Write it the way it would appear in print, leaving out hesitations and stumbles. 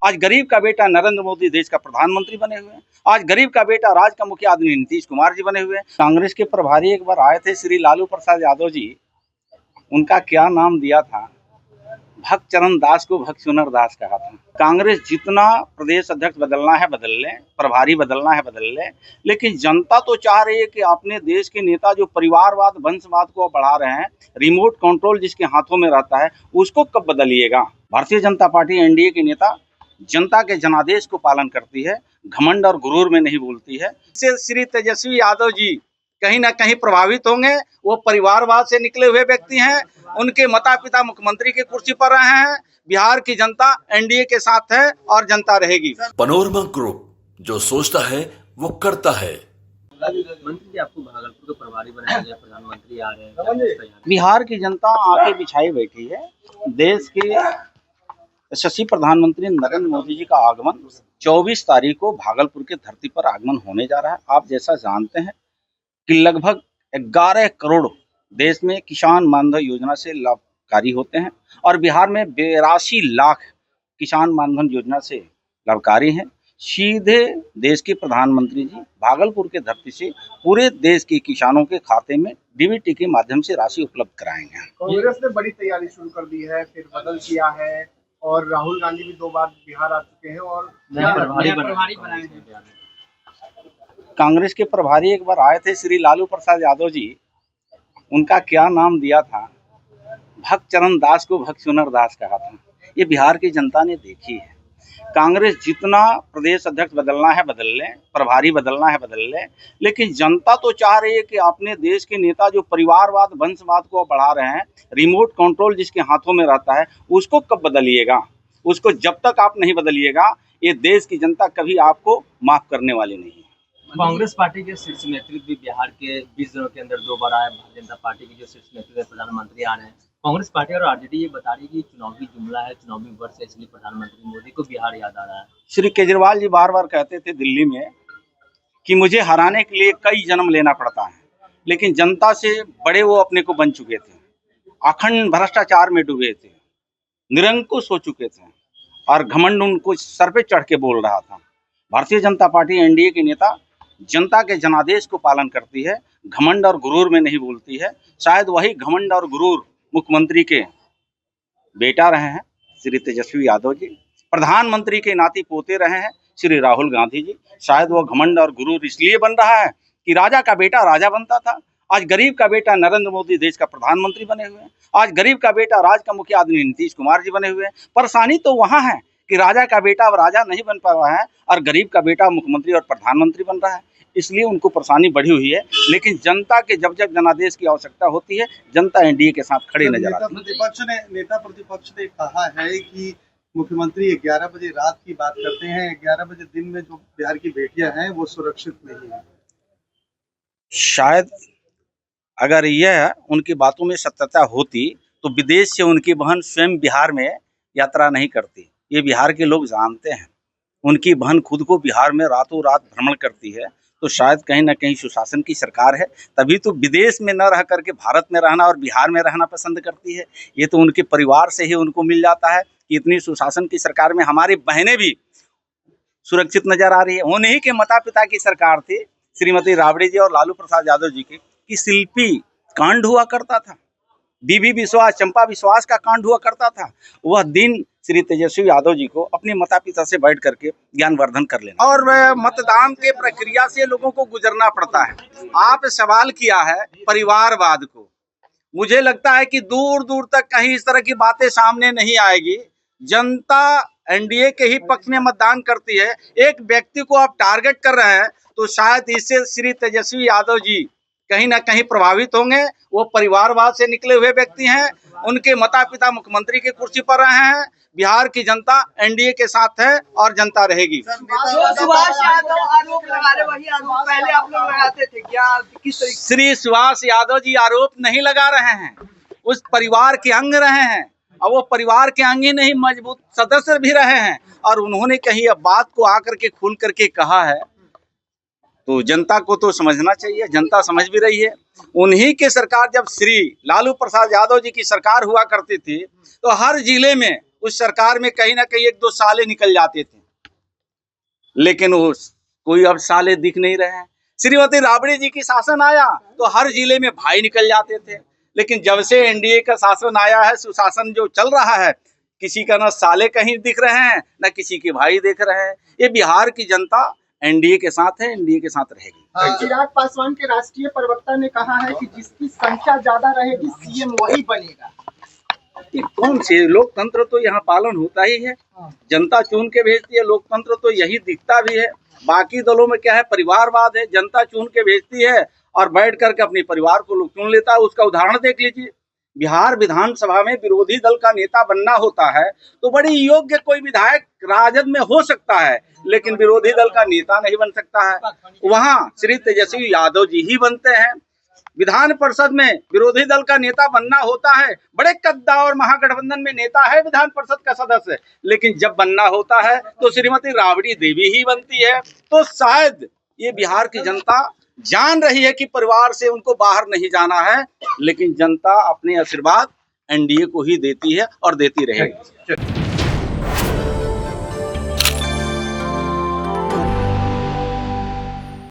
आज गरीब का बेटा नरेंद्र मोदी देश का प्रधानमंत्री बने हुए हैं। आज गरीब का बेटा राज्य का मुखिया आदमी नीतीश कुमार जी बने हुए हैं। कांग्रेस के प्रभारी एक बार आए थे श्री लालू प्रसाद यादव जी, उनका क्या नाम दिया था, भक्त चरण दास को भक्त सुनर दास कहा था। कांग्रेस जितना प्रदेश अध्यक्ष बदलना है बदल ले, प्रभारी बदलना है बदल ले, लेकिन जनता तो चाह रही है कि अपने देश के नेता जो परिवारवाद वंशवाद को बढ़ा रहे हैं, रिमोट कंट्रोल जिसके हाथों में रहता है, उसको कब बदलिएगा। भारतीय जनता पार्टी एनडीए के नेता जनता के जनादेश को पालन करती है, घमंड और गुरूर में नहीं बोलती है। इससे श्री तेजस्वी यादव जी कहीं ना कहीं प्रभावित होंगे। वो परिवारवाद से निकले हुए व्यक्ति हैं, उनके माता पिता मुख्यमंत्री की कुर्सी पर रहे हैं। बिहार की जनता एनडीए के साथ है और जनता रहेगी। पनोरमा ग्रुप, जो सोचता है वो करता है। मंत्री जी, आपको भागलपुर का प्रभारी बनाया गया, प्रधानमंत्री आ रहे हैं। बिहार की जनता आके बिछाई बैठी है। देश के यशस्वी प्रधानमंत्री नरेंद्र मोदी जी का आगमन 24 तारीख को भागलपुर के धरती पर आगमन होने जा रहा है। आप जैसा जानते हैं कि लगभग 11 करोड़ देश में किसान मानधन योजना से लाभकारी होते हैं और बिहार में 82 लाख किसान मानधन योजना से लाभकारी हैं। सीधे देश के प्रधानमंत्री जी भागलपुर के धरती से पूरे देश के किसानों के खाते में डीबीटी के माध्यम से राशि उपलब्ध कराएंगे। कांग्रेस ने बड़ी तैयारी शुरू कर दी है, फिर बदल किया है और राहुल गांधी भी 2 बार बिहार आ चुके हैं और प्रभारी बनाए हैं। कांग्रेस के प्रभारी एक बार आए थे श्री लालू प्रसाद यादव जी, उनका क्या नाम दिया था, भक्त चरण दास को भक्त सुनर दास कहा था। ये बिहार की जनता ने देखी है। कांग्रेस जितना प्रदेश अध्यक्ष बदलना है बदल ले, प्रभारी बदलना है बदल ले, लेकिन जनता तो चाह रही है कि अपने देश के नेता जो परिवारवाद वंशवाद को बढ़ा रहे हैं, रिमोट कंट्रोल जिसके हाथों में रहता है, उसको कब बदलिएगा। उसको जब तक आप नहीं बदलिएगा, ये देश की जनता कभी आपको माफ करने वाली नहीं है। कांग्रेस पार्टी के शीर्ष नेतृत्व भी बिहार के 20 दिनों के अंदर 2 बार आया। भारतीय जनता पार्टी की जो शीर्ष नेतृत्व प्रधानमंत्री आ रहे हैं। कांग्रेस पार्टी और आरजेडी ये बता रही है कि चुनावी जुमला है, चुनावी वर्ष है, इसलिए प्रधानमंत्री मोदी को बिहार याद आ रहा है। श्री केजरीवाल जी बार बार कहते थे दिल्ली में कि मुझे हराने के लिए कई जन्म लेना पड़ता है, लेकिन जनता से बड़े वो अपने को बन चुके थे, अखंड भ्रष्टाचार में डूबे थे, निरंकुश हो चुके थे और घमंड उनको सर पे चढ़ के बोल रहा था। भारतीय जनता पार्टी एनडीए के नेता जनता के जनादेश को पालन करती है, घमंड और गुरूर में नहीं बोलती है। शायद वही घमंड और गुरूर मुख्यमंत्री के बेटा रहे हैं श्री तेजस्वी यादव जी, प्रधानमंत्री के नाती पोते रहे हैं श्री राहुल गांधी जी। शायद वो घमंड और गुरूर इसलिए बन रहा है कि राजा का बेटा राजा बनता था। आज गरीब का बेटा नरेंद्र मोदी देश का प्रधानमंत्री बने हुए हैं। आज गरीब का बेटा राज्य का मुखिया आदमी नीतीश कुमार जी बने हुए हैं। परेशानी तो वहाँ है कि राजा का बेटा अब राजा नहीं बन पा रहा है और गरीब का बेटा मुख्यमंत्री और प्रधानमंत्री बन रहा है, इसलिए उनको परेशानी बढ़ी हुई है। लेकिन जनता के जब जब जनादेश की आवश्यकता होती है, जनता एनडीए के साथ खड़े नजर आती है। नेता प्रतिपक्ष ने कहा है कि मुख्यमंत्री 11 बजे रात की बात करते हैं, 11 बजे दिन में जो बिहार की बेटियां हैं वो सुरक्षित नहीं है। शायद अगर यह उनकी बातों में सत्यता होती तो विदेश से उनकी बहन स्वयं बिहार में यात्रा नहीं करती। ये बिहार के लोग जानते हैं, उनकी बहन खुद को बिहार में रातों रात भ्रमण करती है, तो शायद कहीं ना कहीं सुशासन की सरकार है, तभी तो विदेश में न रह करके भारत में रहना और बिहार में रहना पसंद करती है। ये तो उनके परिवार से ही उनको मिल जाता है कि इतनी सुशासन की सरकार में हमारी बहनें भी सुरक्षित नजर आ रही है। उन्हीं के माता पिता की सरकार थी श्रीमती राबड़ी जी और लालू प्रसाद यादव जी की शिल्पी कांड हुआ करता था, बीबी विश्वास चंपा विश्वास का कांड हुआ करता था। वह दिन श्री तेजस्वी यादव जी को अपने माता पिता से बैठ करके ज्ञानवर्धन कर लेना और मतदान के प्रक्रिया से लोगों को गुजरना पड़ता है। आप सवाल किया है परिवारवाद को, मुझे लगता है कि दूर दूर तक कहीं इस तरह की बातें सामने नहीं आएगी। जनता एनडीए के ही पक्ष में मतदान करती है। एक व्यक्ति को आप टारगेट कर रहे हैं तो शायद इससे श्री तेजस्वी यादव जी कहीं ना कहीं प्रभावित होंगे। वो परिवारवाद से निकले हुए व्यक्ति हैं, उनके माता पिता मुख्यमंत्री की कुर्सी पर रहे हैं। बिहार की जनता एनडीए के साथ है और जनता रहेगी। सुभाष यादव आरोप लगा रहे, वही आरोप पहले आप लोग लगाते थे क्या? किस तरीके? श्री सुभाष यादव जी आरोप नहीं लगा रहे हैं, उस परिवार के अंग रहे हैं और वो परिवार के अंग ही नहीं मजबूत सदस्य भी रहे हैं और उन्होंने कहीं अब बात को आकर के खुल करके कहा है तो जनता को तो समझना चाहिए, जनता समझ भी रही है। उन्हीं की सरकार जब श्री लालू प्रसाद यादव जी की सरकार हुआ करती थी तो हर जिले में उस सरकार में कहीं ना कहीं 1-2 साले निकल जाते थे, लेकिन वो कोई अब साले दिख नहीं रहे हैं। श्रीमती राबड़ी जी की शासन आया तो हर जिले में भाई निकल जाते थे, लेकिन जब से एनडीए का शासन आया है, सुशासन जो चल रहा है, किसी का ना साले कहीं दिख रहे हैं, ना किसी के भाई दिख रहे हैं। ये बिहार की जनता एनडीए के साथ है, एनडीए के साथ रहेगी। चिराग पासवान के राष्ट्रीय प्रवक्ता ने कहा है कि जिसकी संख्या ज्यादा रहेगी सीएम वही बनेगा। ये कौन से लोकतंत्र तो यहाँ पालन होता ही है, जनता चुन के भेजती है, लोकतंत्र तो यही दिखता भी है। बाकी दलों में क्या है, परिवारवाद है, जनता चुन के भेजती है और बैठ करके अपने परिवार को लोग चुन लेता है। उसका उदाहरण देख लीजिए, बिहार विधानसभा में विरोधी दल का नेता बनना होता है तो बड़ी योग्य कोई विधायक राजद में हो सकता है, लेकिन विरोधी दल का नेता नहीं बन सकता है। वहाँ श्री तेजस्वी यादव जी ही बनते हैं। विधान परिषद में विरोधी दल का नेता बनना होता है, बड़े कद्दा और महागठबंधन में नेता है विधान परिषद का सदस्य, लेकिन जब बनना होता है तो श्रीमती राबड़ी देवी ही बनती है। तो शायद ये बिहार की जनता जान रही है कि परिवार से उनको बाहर नहीं जाना है, लेकिन जनता अपने आशीर्वाद एनडीए को ही देती है और देती रहेगी।